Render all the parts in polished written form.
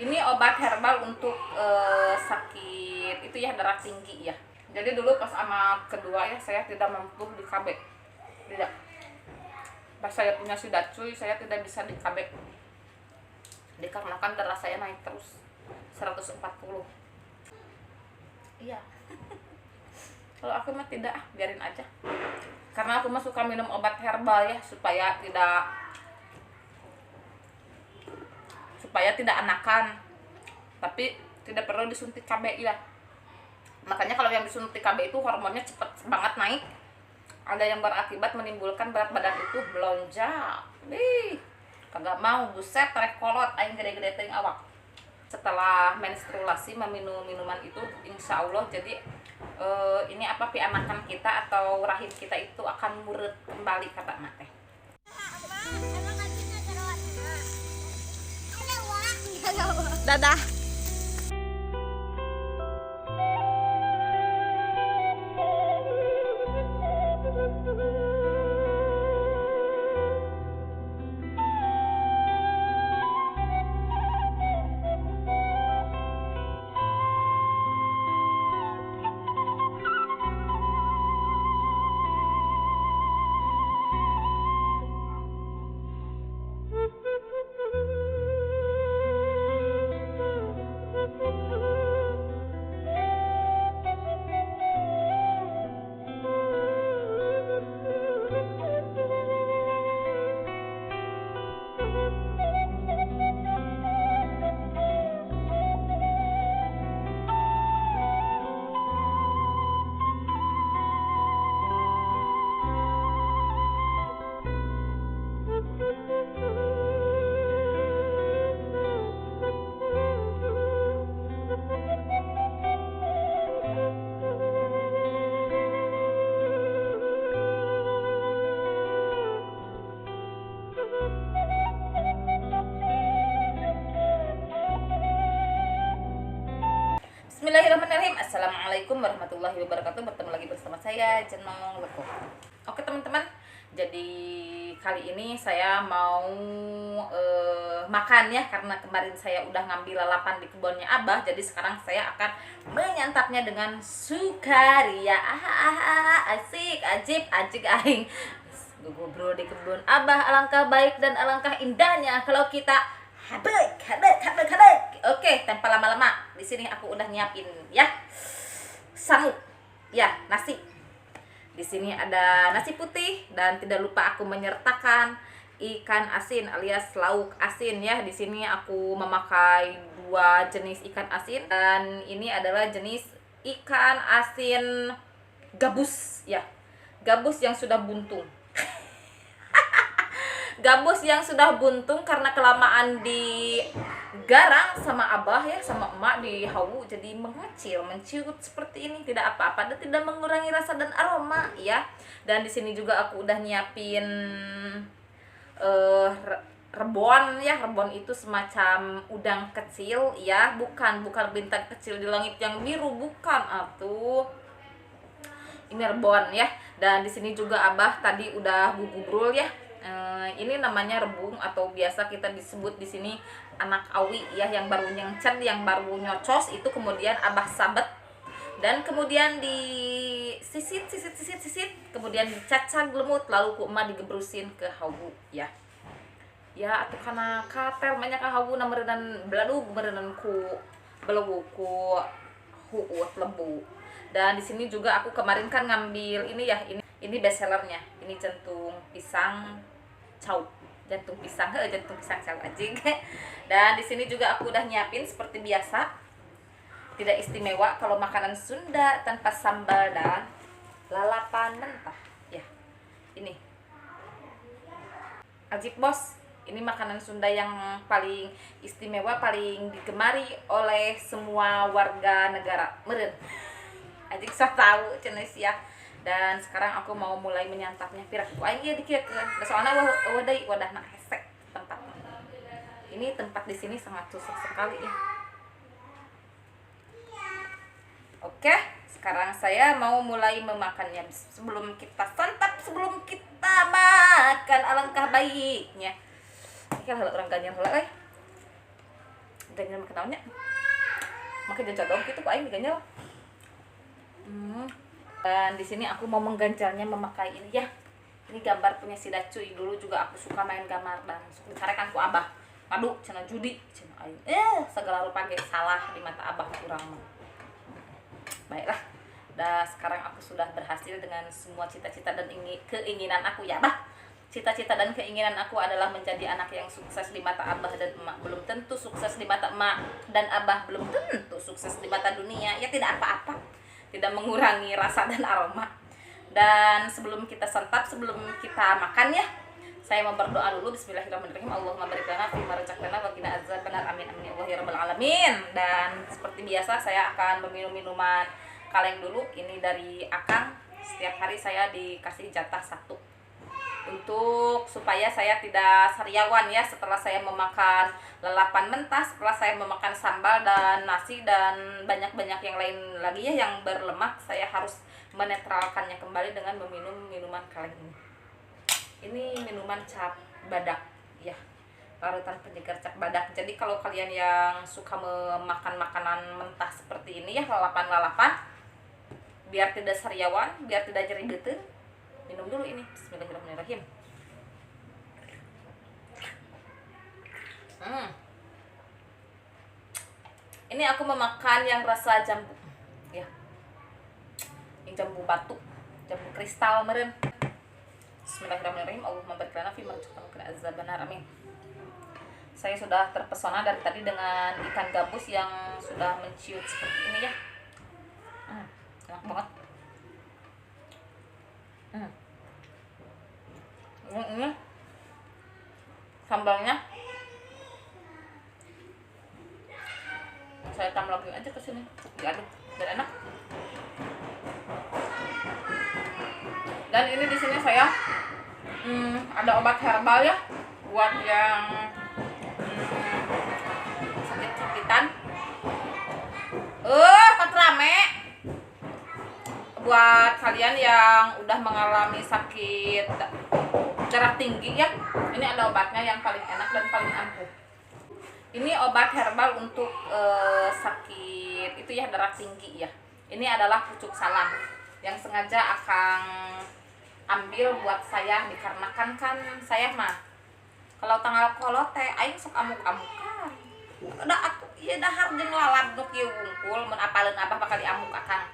Ini obat herbal untuk sakit itu ya, darah tinggi ya. Jadi dulu pas sama kedua ya saya tidak mampu di KB. Tidak. Pas saya punya Sidacuy saya tidak bisa di KB. Dikarenakan darah saya naik terus 140. Iya. Kalau aku mah tidak, biarin aja. Karena aku mah suka minum obat herbal ya supaya tidak anakan, tapi tidak perlu disuntik KB ya. Makanya kalau yang disuntik KB itu hormonnya cepet banget naik, ada yang berakibat menimbulkan berat badan itu melonjak. Kagak mau, buset rekolot aing gede-gede teuing awak. Setelah menstruasi meminum minuman itu insya Allah jadi ini pianakan kita atau rahim kita itu akan murut kembali kata mak teh. Dadah. Bismillahirrahmanirrahim. Assalamualaikum warahmatullahi wabarakatuh. Bertemu lagi bersama saya Jenong Leko. Oke teman-teman, jadi kali ini saya mau makan ya, karena kemarin saya udah ngambil lalapan di kebunnya Abah. Jadi sekarang saya akan menyantapnya dengan sukaria. Asik, ajib, ajik aing. Bro di kebun Abah, alangkah baik dan alangkah indahnya kalau kita habek. Oke, tanpa lama-lama, di sini aku udah nyiapin ya sangu, ya nasi. Di sini ada nasi putih dan tidak lupa aku menyertakan ikan asin alias lauk asin ya. Di sini aku memakai 2 jenis ikan asin dan ini adalah jenis ikan asin gabus ya. Gabus yang sudah buntung. Gabus yang sudah buntung karena kelamaan digarang sama Abah ya, sama emak di hawu, jadi mengecil, menciut seperti ini, tidak apa-apa dan tidak mengurangi rasa dan aroma ya. Dan di sini juga aku udah nyiapin rebon ya. Rebon itu semacam udang kecil ya, bukan bintang kecil di langit yang biru, bukan atuh. Ini rebon ya. Dan di sini juga Abah tadi udah gugubrul ya. Ini namanya rebung atau biasa kita disebut di sini anak awi ya, yang baru nyengcen, yang baru nyocos itu kemudian Abah sabet dan kemudian disisit, kemudian dicacah lemut lalu ku emak digebrusin ke hawu ya. Ya atuh kana katel banyak ka hawu na meureunnan beladug, meureunnan ku belegu ku huut lembu. Dan di sini juga aku kemarin kan ngambil ini ya, ini best sellernya, ini jantung pisang cau, jantung pisang cau anjing. Dan di sini juga aku udah nyiapin seperti biasa, tidak istimewa kalau makanan Sunda tanpa sambal dan lalapan mentah ya. Ini ajib bos, ini makanan Sunda yang paling istimewa, paling digemari oleh semua warga negara meureun. Ajik sok tahu cenah sia. Dan sekarang aku mau mulai menyantapnya. Pirang ku aing ieu dikiekeun. Soalna wadahna hesek tempatnya. Ini tempat di sini sangat susah sekali ya. Oke, sekarang saya mau mulai memakannya. Sebelum kita santap, sebelum kita makan, alangkah baiknya. Iki lah orang ganyan heula euy. ganjel make naonnya make jodong gitu kok aing ganjel. Dan di sini aku mau mengganjalnya memakai ini ya. Ini gambar punya si Dacuy. Dulu juga aku suka main gambar dan suka dicarekan ku abah. Aduh, cenah judi, cenah aing. Segala rupa ge salah di mata abah kurang. Baiklah. Dan sekarang aku sudah berhasil dengan semua cita-cita dan keinginan aku ya, Bah. Cita-cita dan keinginan aku adalah menjadi anak yang sukses di mata abah dan emak. Belum tentu sukses di mata emak dan abah, belum tentu sukses di mata dunia. Ya tidak apa-apa. Tidak mengurangi rasa dan aroma. Dan sebelum kita santap, sebelum kita makan ya, saya mau berdoa dulu. Bismillahirrahmanirrahim. Allahumma barik lana fima razaqtana wa qina adzabannar. Amin amin ya Allah ya rabbal alamin. Dan seperti biasa saya akan meminum minuman kaleng dulu. Ini dari Akang. Setiap hari saya dikasih jatah satu. Untuk supaya saya tidak sariawan ya setelah saya memakan lalapan mentah, setelah saya memakan sambal dan nasi dan banyak-banyak yang lain lagi ya yang berlemak, saya harus menetralkannya kembali dengan meminum minuman kaleng ini. Ini minuman cap badak ya, larutan penyegar cap badak. Jadi kalau kalian yang suka memakan makanan mentah seperti ini ya, lalapan-lalapan, biar tidak sariawan, biar tidak nyeri beuteung, minum dulu ini. Bismillahirrahmanirrahim. Ini aku memakan yang rasa jambu ya, ini jambu batu, jambu kristal meren. Bismillahirrahmanirrahim. Allahumma barik lana fima razaqtana wa qina adzabannar. Amin. Saya sudah terpesona dari tadi dengan ikan gabus yang sudah menciut seperti ini ya. Enak banget. Ini sambalnya saya tambah lagi aja ke sini, diaduk biar enak. Dan ini di sini saya ada obat herbal ya buat yang sakit-sakitan. Kok rame? Buat kalian yang udah mengalami sakit darah tinggi ya, ini ada obatnya yang paling enak dan paling ampuh. Ini obat herbal untuk sakit itu ya, darah tinggi ya. Ini adalah pucuk salam yang sengaja Akang ambil buat saya dikarenakan kan saya mah kalau tanggal kolot teh aing sok amuk-amukan. Udah atuh ieu dahar jeung lalab nu kieu wungkul mun apaleun abah bakal diamuk Akang.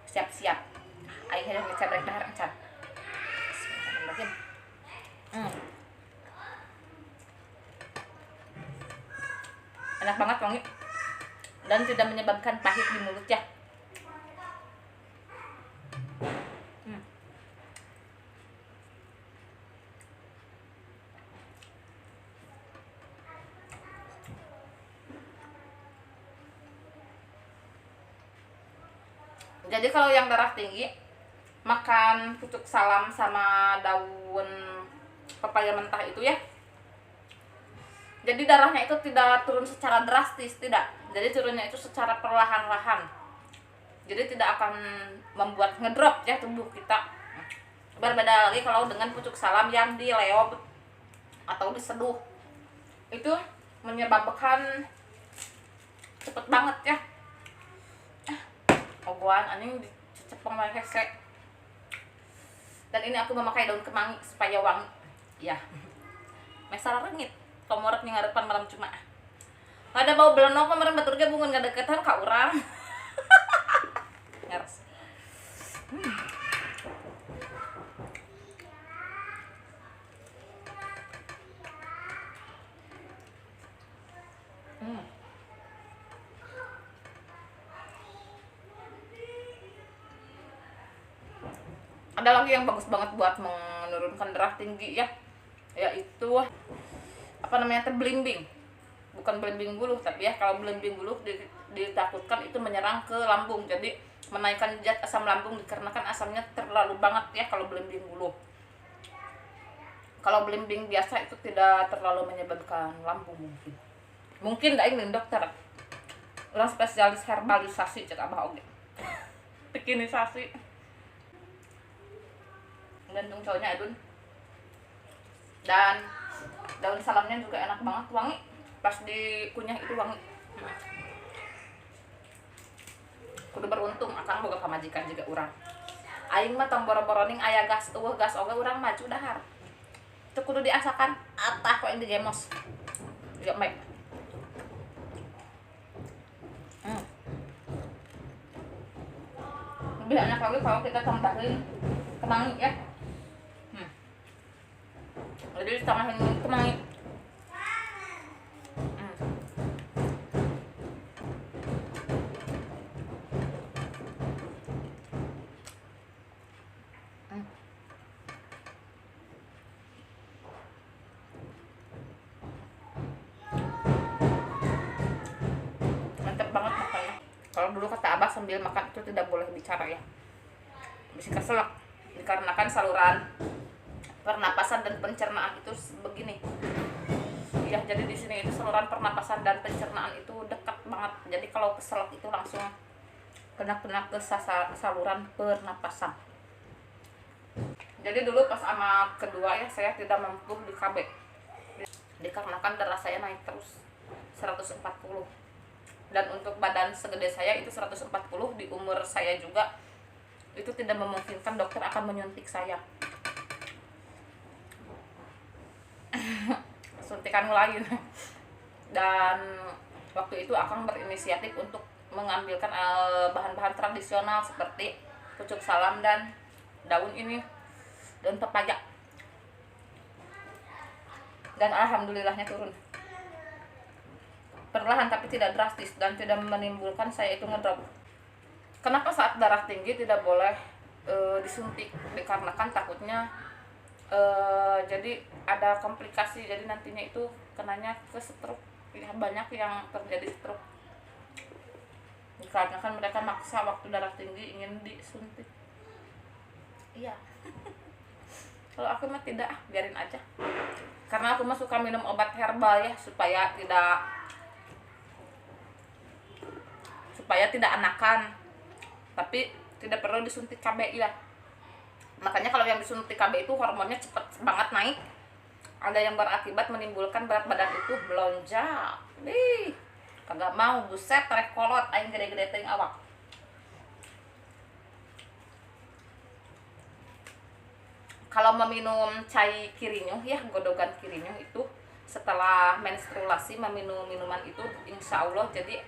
Siap-siap. Aing hayang ngecabrek dahar encan. Bismillahirrahmanirrahim. Enak banget wangi dan tidak menyebabkan pahit di mulut ya. Jadi kalau yang darah tinggi makan pucuk salam sama daun pepaya mentah itu ya, jadi darahnya itu tidak turun secara drastis, tidak. Jadi turunnya itu secara perlahan-lahan. Jadi tidak akan membuat ngedrop ya tubuh kita. Berbeda lagi kalau dengan pucuk salam yang dileop atau diseduh, itu menyebabkan cepet banget ya. Ogoan anjing dicecepeng wae hese. Dan ini aku memakai daun kemangi supaya wangi. Ya. Mesal rengit. Komorek nih ngarepan malam cuma. Ada bau belenok kemarin batur ge bungun ngadeketan ka urang. Ngeres. Ada lagi yang bagus banget buat menurunkan darah tinggi ya, yaitu apa namanya, belimbing. Bukan belimbing buluh, tapi ya kalau belimbing buluh ditakutkan itu menyerang ke lambung, jadi menaikkan zat asam lambung dikarenakan asamnya terlalu banget ya kalau belimbing buluh. Kalau belimbing biasa itu tidak terlalu menyebabkan lambung mungkin ini dokter orang spesialis herbalisasi cek abah oge bikinisasi. Gantung cowoknya adun. Dan daun salamnya juga enak banget, wangi. pas dikunyah itu wangi. Kudu beruntung akang boga pamajikan juga urang. Aing mah tong boro-boroning aya gas gas oge urang maju dahar. Itu kudu diasakan atah kok yang digemos. Ya baik. Lebih enak lagi kalau kita tambahin kemangi ya. Jadi tambahin kemangi. Mantap banget makannya. Kalau dulu kata abah sambil makan itu tidak boleh bicara ya, bisa keselak dikarenakan saluran pernapasan dan pencernaan itu begini ya. Jadi di sini itu saluran pernapasan dan pencernaan itu dekat banget, jadi kalau keselak itu langsung kena ke saluran pernapasan. Jadi dulu pas sama kedua ya saya tidak mampu di KB dikarenakan darah saya naik terus 140, dan untuk badan segede saya itu 140 di umur saya juga itu tidak memungkinkan dokter akan menyuntik saya. Suntikan lain. Dan waktu itu akang berinisiatif untuk mengambilkan bahan-bahan tradisional seperti pucuk salam dan daun pepaya. Dan alhamdulillahnya turun. Perlahan tapi tidak drastis dan tidak menimbulkan saya itu ngedrop. Kenapa saat darah tinggi tidak boleh disuntik? Dikarenakan takutnya jadi ada komplikasi, jadi nantinya itu kenanya ke stroke ya, banyak yang terjadi stroke dikarenakan mereka maksa waktu darah tinggi ingin disuntik. Iya. Kalau aku mah tidak, biarin aja, karena aku mah suka minum obat herbal ya supaya tidak anakan, tapi tidak perlu disuntik KB ya. Makanya kalau yang disuntik KB itu hormonnya cepet banget naik, ada yang berakibat menimbulkan berat badan itu melonjak. Kagak mau, buset rek kolot aing gede-gede teuing awak. Kalau meminum cai kirinyuh ya, godogan kirinyuh itu setelah menstruasi meminum minuman itu insya Allah jadi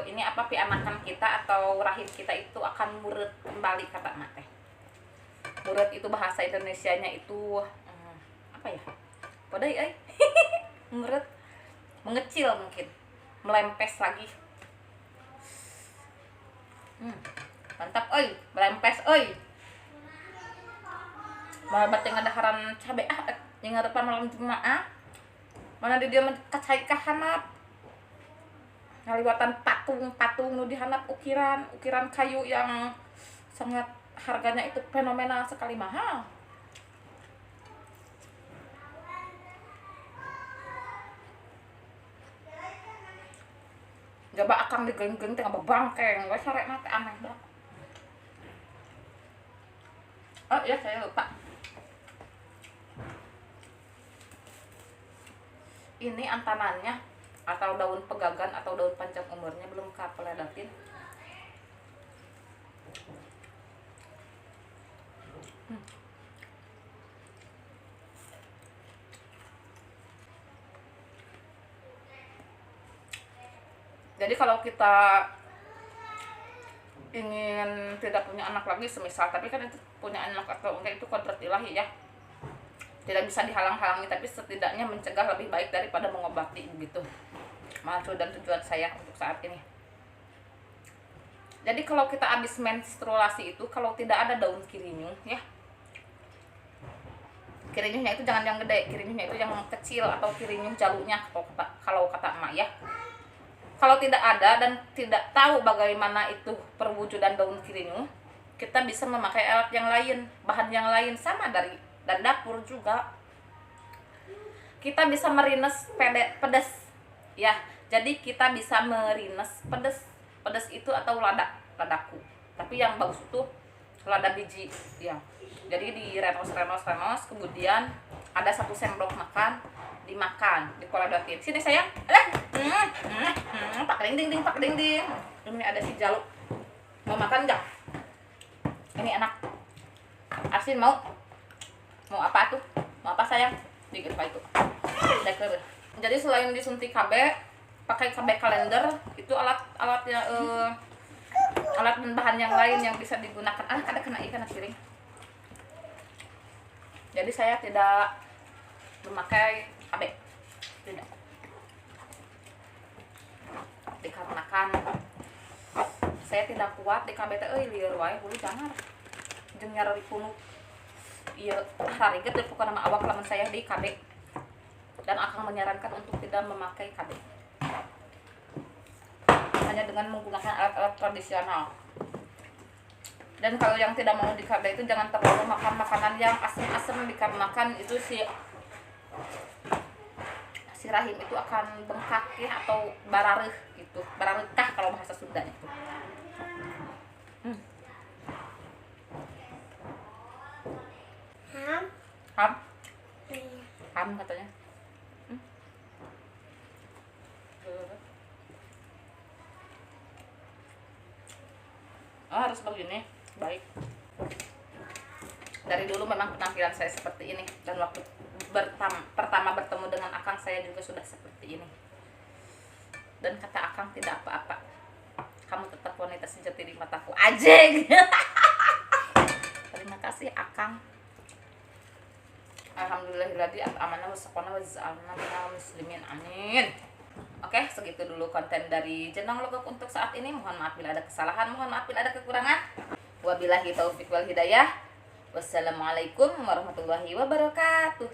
ini pianakan kita atau rahim kita itu akan murut kembali kata mate. Murut itu bahasa Indonesianya itu apa ya? Podai murut, mengecil mungkin, melempes lagi. Mantap melempes malah bateng ada haran cabe yang ngarepan malam Jumaah. Mana di dia kacai ka hanap. Ngaliwatan patung nu dihanap ukiran kayu yang sangat harganya itu fenomenal sekali mahal. Coba akang digeng-geng teh bangkeng, we sare mah teh aneh dah. Oh ya saya lupa. Ini antanannya atau daun pegagan atau daun panjang umurnya belum kapeledatin. Jadi kalau kita ingin tidak punya anak lagi semisal, tapi kan itu punya anak atau enggak itu kodrat ilahi ya, tidak bisa dihalang-halangi, tapi setidaknya mencegah lebih baik daripada mengobati begitu. Maksud dan tujuan saya untuk saat ini. Jadi kalau kita habis menstruasi itu, kalau tidak ada daun kirinyuh ya, kirinyuhnya itu jangan yang gede, kirinyuhnya itu yang kecil atau kirinyuh jalunya kalau kata emak ya. Kalau tidak ada dan tidak tahu bagaimana itu perwujudan daun kirinyuh, kita bisa memakai alat yang lain, bahan yang lain sama dan dapur juga. Kita bisa merines pedas ya. Jadi kita bisa merines pedas itu atau ladaku. Tapi yang bagus itu lada biji ya. Jadi di renos kemudian ada 1 sendok makan dimakan, dikoledotin. Sini sayang. Pak ding ding, Pak ding ding. Ini ada si Jalu. Mau makan enggak? Ini enak. Asin mau? Mau apa tuh? Mau apa sayang? Dikit apa itu? Deker. Jadi selain disuntik KB, pakai KB kalender, itu alat ya, alat dan bahan yang lain yang bisa digunakan. Ada kena ikan piring. Jadi saya tidak memakai KB. Tidak. Dikarenakan saya tidak kuat di KB teh lieur wae hulu jangan. Jeung nyari punuk. Ieu hareugeut teu pokona mah awak lamun saya di KB. Dan akan menyarankan untuk tidak memakai KB. Hanya dengan menggunakan alat-alat tradisional. Dan kalau yang tidak mau di KB itu jangan terlalu makan makanan yang asam-asam, dikarenakan itu si rahim itu akan bengkak ya, atau barareuh gitu, barareukah kalau bahasa Sunda itu. Ham katanya. Oh, harus begini, baik. Dari dulu memang penampilan saya seperti ini, dan waktu pertama bertemu dengan Akang saya juga sudah seperti ini. Dan kata Akang tidak apa-apa, kamu tetap wanita sejati di mataku. Ajeng. Terima kasih Akang. Alhamdulillahirabbil amanah wasaqana wazalna minal muslimin, amin. Oke, segitu dulu konten dari Jenong Logok untuk saat ini. Mohon maaf bila ada kesalahan, mohon maaf bila ada kekurangan. Wabillahi taufiq wal hidayah. Wassalamualaikum warahmatullahi wabarakatuh.